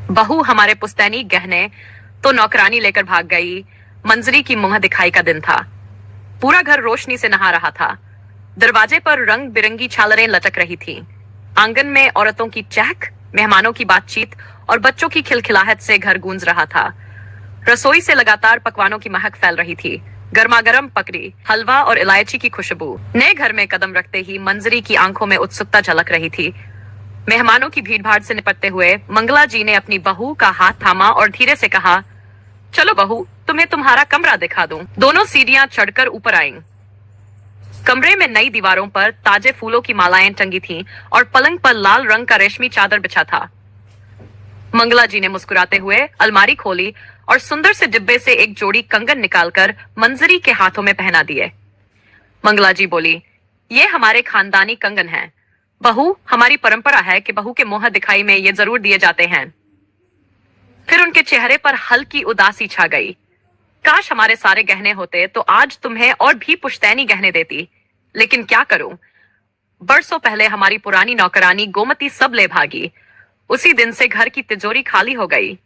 बहू हमारे पुश्तैनी गहने तो नौकरानी लेकर भाग गई। मंजरी की मुंह दिखाई का दिन था। पूरा घर रोशनी से नहा रहा था। दरवाजे पर रंग बिरंगी झालरें लटक रही थी। आंगन में औरतों की चहक, मेहमानों की बातचीत और बच्चों की खिलखिलाहट से घर गूंज रहा था। रसोई से लगातार पकवानों की महक फैल रही थी। गर्मा गर्म पकड़ी, हलवा और इलायची की खुशबू। नए घर में कदम रखते ही मंजरी की आंखों में उत्सुकता झलक रही थी। मेहमानों की भीड़भाड़ से निपटते हुए मंगला जी ने अपनी बहू का हाथ थामा और धीरे से कहा, चलो बहू, तुम्हें तुम्हारा कमरा दिखा दूं। दोनों सीढ़ियां चढ़कर ऊपर आईं। कमरे में नई दीवारों पर ताजे फूलों की मालाएं टंगी थीं और पलंग पर लाल रंग का रेशमी चादर बिछा था। मंगला जी ने मुस्कुराते हुए अलमारी खोली और सुंदर से डिब्बे से एक जोड़ी कंगन निकालकर मंजरी के हाथों में पहना दिए। मंगला जी बोली, ये हमारे खानदानी कंगन हैं। बहू, हमारी परंपरा है कि बहू के मुंह दिखाई में ये जरूर दिए जाते हैं। फिर उनके चेहरे पर हल्की उदासी छा गई। काश हमारे सारे गहने होते तो आज तुम्हें और भी पुश्तैनी गहने देती, लेकिन क्या करूं। बरसों पहले हमारी पुरानी नौकरानी गोमती सब ले भागी। उसी दिन से घर की तिजोरी खाली हो गई।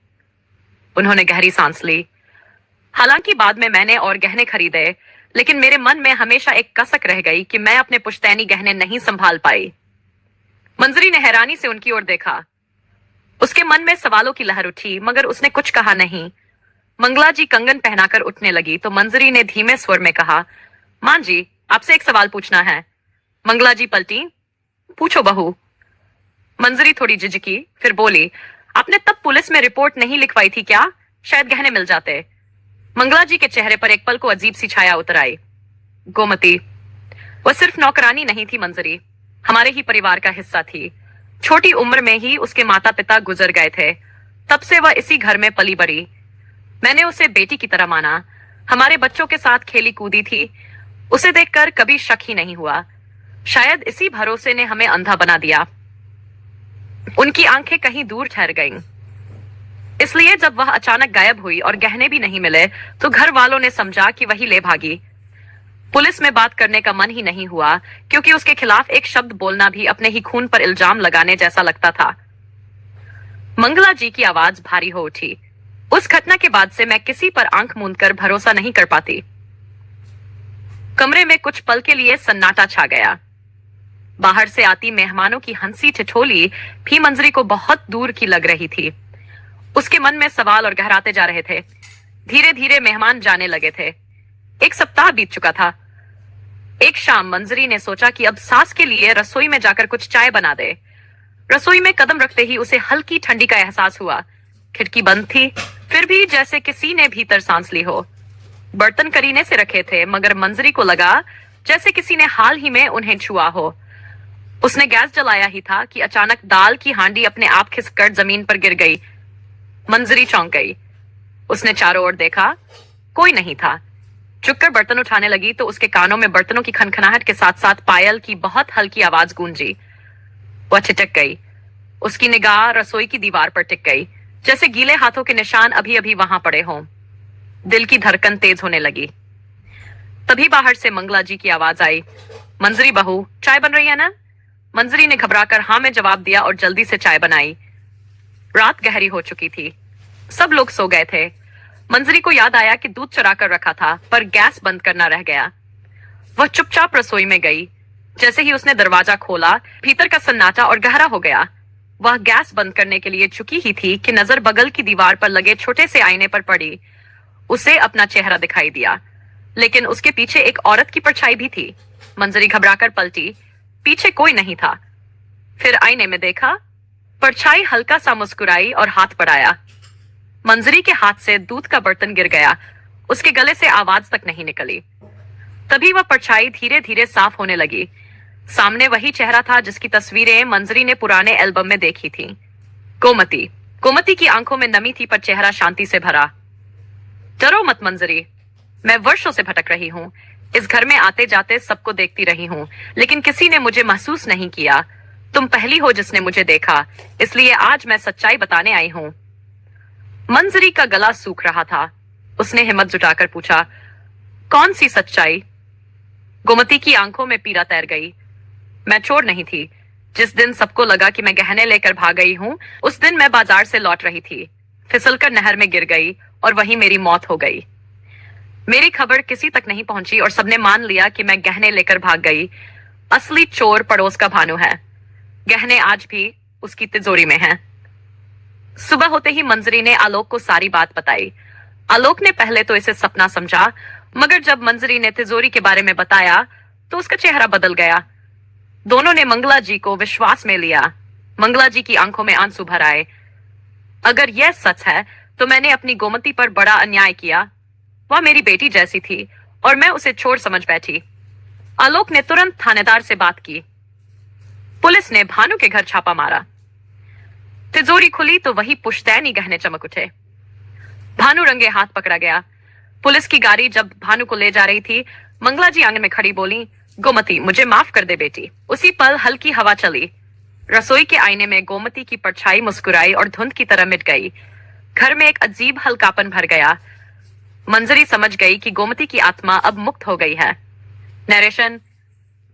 उन्होंने गहरी सांस ली। हालांकि बाद में मैंने और गहने खरीदे, लेकिन मेरे मन में हमेशा एक कसक रह गई कि मैं अपने पुश्तैनी गहने नहीं संभाल पाई। मंजरी ने हैरानी से उनकी ओर देखा। उसके मन में सवालों की लहर उठी, मगर उसने कुछ कहा नहीं। मंगला जी कंगन पहनाकर उठने लगी तो मंजरी ने धीमे स्वर में कहा, मां जी, आपसे एक सवाल पूछना है। मंगला जी पलटी। पूछो बहू। मंजरी थोड़ी झिझकी, फिर बोली, आपने तब पुलिस में रिपोर्ट नहीं लिखवाई थी क्या? शायद गहने मिल जाते। मंगला जी के चेहरे पर एक पल को अजीब सी छाया उतर आई। गोमती, वह सिर्फ नौकरानी नहीं थी मंजरी, हमारे ही परिवार का हिस्सा थी। छोटी उम्र में ही उसके माता पिता गुजर गए थे। तब से वह इसी घर में पली बड़ी। मैंने उसे बेटी की तरह माना। हमारे बच्चों के साथ खेली कूदी थी। उसे देखकर कभी शक ही नहीं हुआ। शायद इसी भरोसे ने हमें अंधा बना दिया। उनकी आंखें कहीं दूर ठहर गईं। इसलिए जब वह अचानक गायब हुई और गहने भी नहीं मिले तो घर वालों ने समझा कि वही ले भागी। पुलिस में बात करने का मन ही नहीं हुआ, क्योंकि उसके खिलाफ एक शब्द बोलना भी अपने ही खून पर इल्जाम लगाने जैसा लगता था। मंगला जी की आवाज भारी हो उठी। उस घटना के बाद से मैं किसी पर आंख मूंद कर भरोसा नहीं कर पाती। कमरे में कुछ पल के लिए सन्नाटा छा गया। बाहर से आती मेहमानों की हंसी ठिठोली भी मंजरी को बहुत दूर की लग रही थी। उसके मन में सवाल और गहराते जा रहे थे। धीरे धीरे मेहमान जाने लगे थे। एक सप्ताह बीत चुका था। एक शाम मंजरी ने सोचा कि अब सास के लिए रसोई में जाकर कुछ चाय बना दे। रसोई में कदम रखते ही उसे हल्की ठंडी का एहसास हुआ। खिड़की बंद थी, फिर भी जैसे किसी ने भीतर सांस ली हो। बर्तन करीने से रखे थे, मगर मंजरी को लगा जैसे किसी ने हाल ही में उन्हें छुआ हो। उसने गैस जलाया ही था कि अचानक दाल की हांडी अपने आप खिसकर जमीन पर गिर गई। मंजरी चौंक गई। उसने चारों ओर देखा, कोई नहीं था। झुककर बर्तन उठाने लगी तो उसके कानों में बर्तनों की खनखनाहट के साथ साथ पायल की बहुत हल्की आवाज गूंजी। वह छिटक गई। उसकी निगाह रसोई की दीवार पर टिक गई, जैसे गीले हाथों के निशान अभी अभी वहां पड़े हों। दिल की धड़कन तेज होने लगी। तभी बाहर से मंगला जी की आवाज आई, मंजरी बहू, चाय बन रही है ना? मंजरी ने घबराकर हाँ में जवाब दिया और जल्दी से चाय बनाई। रात गहरी हो चुकी थी। सब लोग सो गए थे। मंजरी को याद आया कि दूध चुरा कर रखा था, पर गैस बंद करना रह गया। वह चुपचाप रसोई में गई। जैसे ही उसने दरवाजा खोला, भीतर का सन्नाटा और गहरा हो गया। वह गैस बंद करने के लिए झुकी ही थी कि नजर बगल की दीवार पर लगे छोटे से आईने पर पड़ी। उसे अपना चेहरा दिखाई दिया, लेकिन उसके पीछे एक औरत की परछाई भी थी। मंजरी घबराकर पलटी। पीछे कोई नहीं था। फिर आईने में देखा। परछाई हल्का सा मुस्कुराई और हाथ बढ़ाया। मंजरी के हाथ से दूध का बर्तन गिर गया। उसके गले से आवाज तक नहीं निकली। तभी वह परछाई धीरे धीरे साफ होने लगी। सामने वही चेहरा था जिसकी तस्वीरें मंजरी ने पुराने एल्बम में देखी थी। गोमती। गोमती की आंखों में नमी थी, पर चेहरा शांति से भरा। डरो मत मंजरी, मैं वर्षों से भटक रही हूँ। इस घर में आते जाते सबको देखती रही हूँ, लेकिन किसी ने मुझे महसूस नहीं किया। तुम पहली हो जिसने मुझे देखा, इसलिए आज मैं सच्चाई बताने आई हूँ। मंजरी का गला सूख रहा था। उसने हिम्मत जुटाकर पूछा, कौन सी सच्चाई? गोमती की आंखों में पीड़ा तैर गई। मैं चोर नहीं थी। जिस दिन सबको लगा कि मैं गहने लेकर भाग गई हूँ, उस दिन मैं बाजार से लौट रही थी, फिसलकर नहर में गिर गई और वहीं मेरी मौत हो गई। मेरी खबर किसी तक नहीं पहुंची और सबने मान लिया कि मैं गहने लेकर भाग गई। असली चोर पड़ोस का भानु है। गहने आज भी उसकी तिजोरी में हैं। सुबह होते ही मंजरी ने आलोक को सारी बात बताई। आलोक ने पहले तो इसे सपना समझा, मगर जब मंजरी ने तिजोरी के बारे में बताया तो उसका चेहरा बदल गया। दोनों ने मंगला जी को विश्वास में लिया। मंगला जी की आंखों में आंसू भर आए। अगर यह सच है तो मैंने अपनी गोमती पर बड़ा अन्याय किया। वह मेरी बेटी जैसी थी और मैं उसे छोड़ समझ बैठी। आलोक ने तुरंत थानेदार से बात की। पुलिस ने भानु के घर छापा मारा। तिजोरी खुली तो वही पुश्तैनी गहने चमक उठे। भानु रंगे हाथ पकड़ा गया। पुलिस की गाड़ी जब भानु को ले जा रही थी, मंगला जी आंगन में खड़ी बोली, गोमती मुझे माफ कर दे बेटी। उसी पल हल्की हवा चली। रसोई के आईने में गोमती की परछाई मुस्कुराई और धुंध की तरह मिट गई। घर में एक अजीब हल्कापन भर गया। मंजरी समझ गई कि गोमती की आत्मा अब मुक्त हो गई है। नरेशन: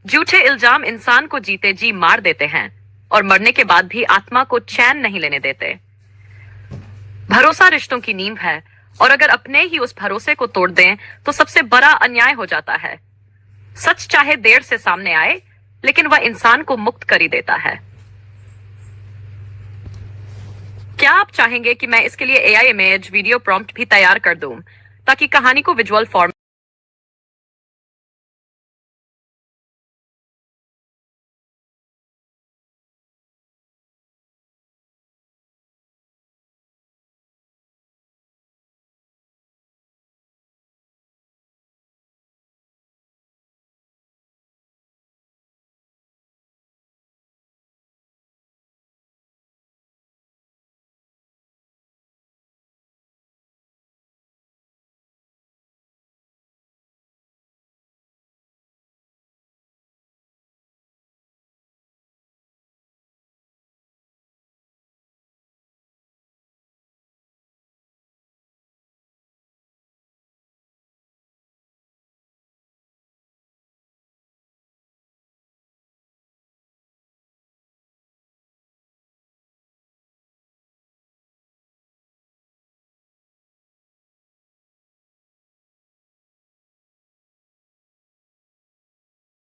झूठे इल्जाम इंसान को जीते जी मार देते हैं और मरने के बाद भी आत्मा को चैन नहीं लेने देते। भरोसा रिश्तों की नींव है और अगर अपने ही उस भरोसे को तोड़ दें तो सबसे बड़ा अन्याय हो जाता है। सच चाहे देर से सामने आए, लेकिन वह इंसान को मुक्त कर ही देता है। क्या आप चाहेंगे कि मैं इसके लिए एआई इमेज वीडियो प्रॉम्प्ट भी तैयार कर दूं ताकि कहानी को विजुअल फॉर्म